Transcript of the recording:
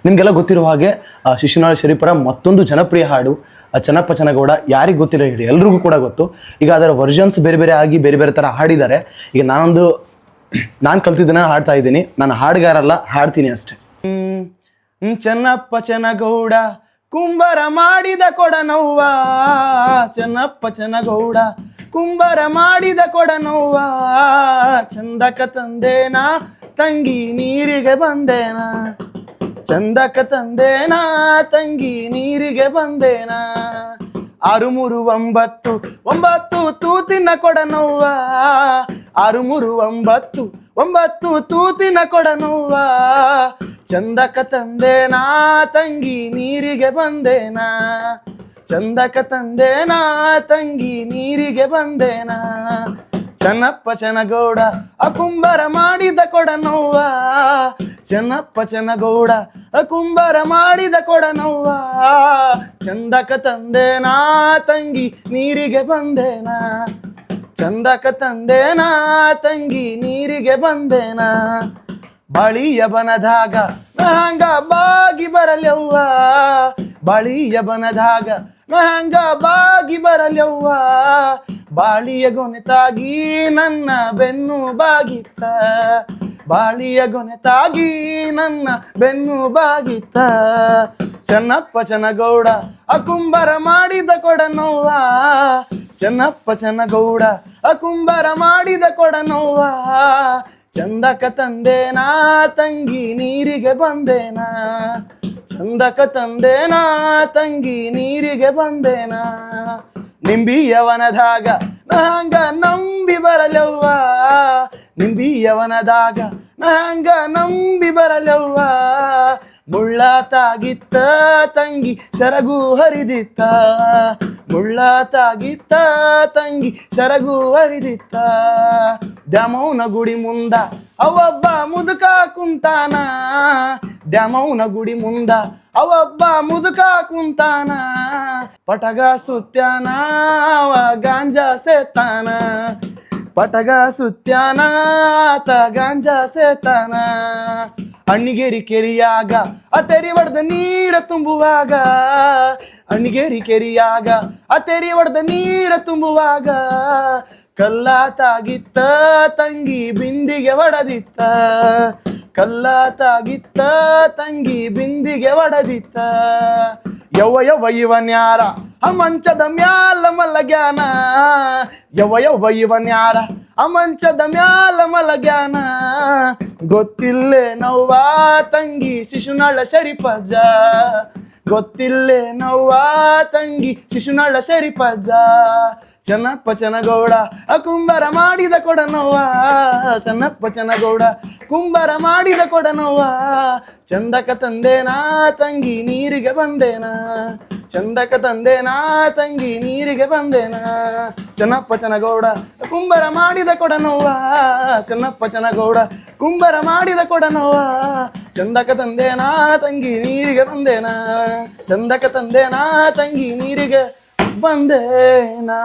ನಿಮಗೆಲ್ಲ ಗೊತ್ತಿರುವ ಹಾಗೆ ಶಿಶುನಾಳ ಶರೀಫರ ಮತ್ತೊಂದು ಜನಪ್ರಿಯ ಹಾಡು ಚೆನ್ನಪ್ಪ ಚೆನ್ನಗೌಡ. ಯಾರಿಗೆ ಗೊತ್ತಿಲ್ಲ ಹೇಳಿ, ಎಲ್ರಿಗೂ ಕೂಡ ಗೊತ್ತು. ಈಗ ಅದರ ವರ್ಷನ್ಸ್ ಬೇರೆ ಬೇರೆ ಆಗಿ ಬೇರೆ ಬೇರೆ ಥರ ಹಾಡಿದ್ದಾರೆ. ಈಗ ನಾನು ಕಲ್ತಿದ್ದನ್ನ ಹಾಡ್ತಾ ಇದ್ದೀನಿ. ನಾನು ಹಾಡುಗಾರಲ್ಲ, ಹಾಡ್ತೀನಿ ಅಷ್ಟೆ. ಚೆನ್ನಪ್ಪ ಚೆನ್ನಗೌಡ ಕುಂಬರ ಮಾಡಿದ ಕೊಡನವ್ವ, ಚೆನ್ನಪ್ಪ ಚೆನ್ನಗೌಡ ಕುಂಬರ ಮಾಡಿದ ಕೊಡನವ್ವ, ಚಂದಕ ತಂದೇನಾ ತಂಗಿ ನೀರಿಗೆ ಬಂದೇನಾ, ಚಂದಕ ತಂದೇನಾ ತಂಗಿ ನೀರಿಗೆ ಬಂದೇನಾ, 639 ತೂತಿನ ಕೊಡನವ್ವ, 639 ತೂತಿನ ಕೊಡನವ್ವ, ಚಂದಕ ತಂದೇನಾ ತಂಗಿ ನೀರಿಗೆ ಬಂದೇನಾ, ಚಂದಕ ತಂದೇನಾ ತಂಗಿ ನೀರಿಗೆ ಬಂದೇನಾ. ಚೆನ್ನಪ್ಪ ಚೆನ್ನಗೌಡ ಕುಂಬರ ಮಾಡಿದ ಕೊಡನವ್ವ, ಚೆನ್ನಪ್ಪ ಚೆನ್ನಗೌಡ ಕುಂಬರ ಮಾಡಿದ ಕೊಡನವ್ವ, ಚಂದಕ ತಂದೇನಾ ತಂಗಿ ನೀರಿಗೆ ಬಂದೇನಾ, ಚಂದಕ ತಂದೇನಾ ತಂಗಿ ನೀರಿಗೆ ಬಂದೇನಾ. ಬಳಿಯ ಬನದಾಗ ಹಂಗ ಬಾಗಿ ಬರಲ್ಯವ್ವ, ಬಳಿಯ ಬನದಾಗ ಹಂಗ ಬಾಗಿ ಬರಲ್ಯವ್ವ, ಬಾಳಿಯ ಗೊನೆತಾಗಿ ನನ್ನ ಬೆನ್ನು ಬಾಗಿತ್ತ, ಬಾಳಿಯ ಗೊನೆತಾಗಿ ನನ್ನ ಬೆನ್ನು ಬಾಗಿತ್ತ. ಚೆನ್ನಪ್ಪ ಚೆನ್ನಗೌಡ ಕುಂಬರ ಮಾಡಿದ ಕೊಡನವ್ವ, ಚೆನ್ನಪ್ಪ ಚೆನ್ನಗೌಡ ಕುಂಬರ ಮಾಡಿದ ಕೊಡನವ್ವ, ಚಂದಕ ತಂದೇನಾ ತಂಗಿ ನೀರಿಗೆ ಬಂದೇನಾ, ಚಂದಕ ತಂದೇನಾ ತಂಗಿ ನೀರಿಗೆ ಬಂದೇನಾ. ನಿಂಬಿಯವನದಾಗ ಹಂಗ ನಂಬಿ ಬರಲವ್ವ, ನಿಂಬಿಯವನದಾಗ ಹಂಗ ನಂಬಿ ಬರಲವ್ವ, ಮುಳ್ಳ ತಾಗಿತ್ತ ತಂಗಿ ಸರಗು ಹರಿದಿತ್ತ, ಮುಳ್ಳ ತಾಗಿತ್ತ ತಂಗಿ ಸರಗು ಹರಿದಿತ್ತ. ದ್ಯಾಮವ್ವನ ಗುಡಿ ಮುಂದ ಅವೊಬ್ಬ ಮುದುಕ ಕುಂತಾನ, ದ್ಯಾಮವ್ವನ ಗುಡಿ ಮುಂದ ಅವೊಬ್ಬ ಮುದುಕ ಕುಂತಾನ, ಪಟಗ ಸುತ್ಯಾನ ಅವ ಗಾಂಜಾ ಸೇತಾನ, ಪಟಗ ಸುತ್ಯಾನ ಆತ ಗಾಂಜಾ ಸೇತಾನ. ಅಣ್ಣಿಗೇರಿ ಕೆರಿಯಾಗ ತೆರಿ ಹೊಡೆದ ನೀರ ತುಂಬುವಾಗ, ಅಣ್ಣಿಗೇರಿ ಕೆರಿಯಾಗ ತೆರಿ ಹೊಡೆದ ನೀರ ತುಂಬುವಾಗ, ಕಲ್ಲ ತಾಗಿತ್ತ ತಂಗಿ ಬಿಂದಿಗೆ ಒಡದಿತ್ತ, ಕಲ್ಲ ತಾಗಿತ್ತ ತಂಗಿ ಬಿಂದಿಗೆ ಒಡದಿತ್ತ. ಯವ್ವ ಯವ್ವ ಇವನ್ಯಾರ ಮಂಚದ ಮ್ಯಾಲ ಮಲಗ್ಯಾನ, ಯವ್ವ ಯವ್ವ ಇವನ್ಯಾರ ಮಂಚದ ಮ್ಯಾಲ ಮಲಗ್ಯಾನ, ಗೊತ್ತಿಲ್ಲೇ ನವ್ವ ತಂಗಿ ಶಿಶುನಾಳ ಶರೀಫಜ್ಜ, ಗೊತ್ತಿಲ್ಲೇ ನವ್ವ ತಂಗಿ ಶಿಶುನಾಳ ಶರೀಫಜ್ಜ. ಚೆನ್ನಪ್ಪ ಚೆನ್ನಗೌಡ ಕುಂಬರ ಮಾಡಿದ ಕೊಡನವ್ವ, ಚೆನ್ನಪ್ಪ ಚೆನ್ನಗೌಡ ಕುಂಬರ ಮಾಡಿದ ಕೊಡನವ್ವ, ಚಂದಕ ತಂದೇನಾ ತಂಗಿ ನೀರಿಗೆ ಬಂದೇನಾ, ಚಂದಕ ತಂದೇನಾ ತಂಗಿ ನೀರಿಗೆ ಬಂದೇನಾ. ಚೆನ್ನಪ್ಪ ಚೆನ್ನಗೌಡ ಕುಂಬರ ಮಾಡಿದ ಕೊಡನವ್ವ, ಚೆನ್ನಪ್ಪ ಚೆನ್ನಗೌಡ ಕುಂಬರ ಮಾಡಿದ ಕೊಡನವ್ವ, ಚಂದಕ ತಂದೇನಾ ತಂಗಿ ನೀರಿಗೆ ಬಂದೇನಾ, ಚಂದಕ ತಂದೇನಾ ತಂಗಿ ನೀರಿಗೆ ಬಂದೇನಾ.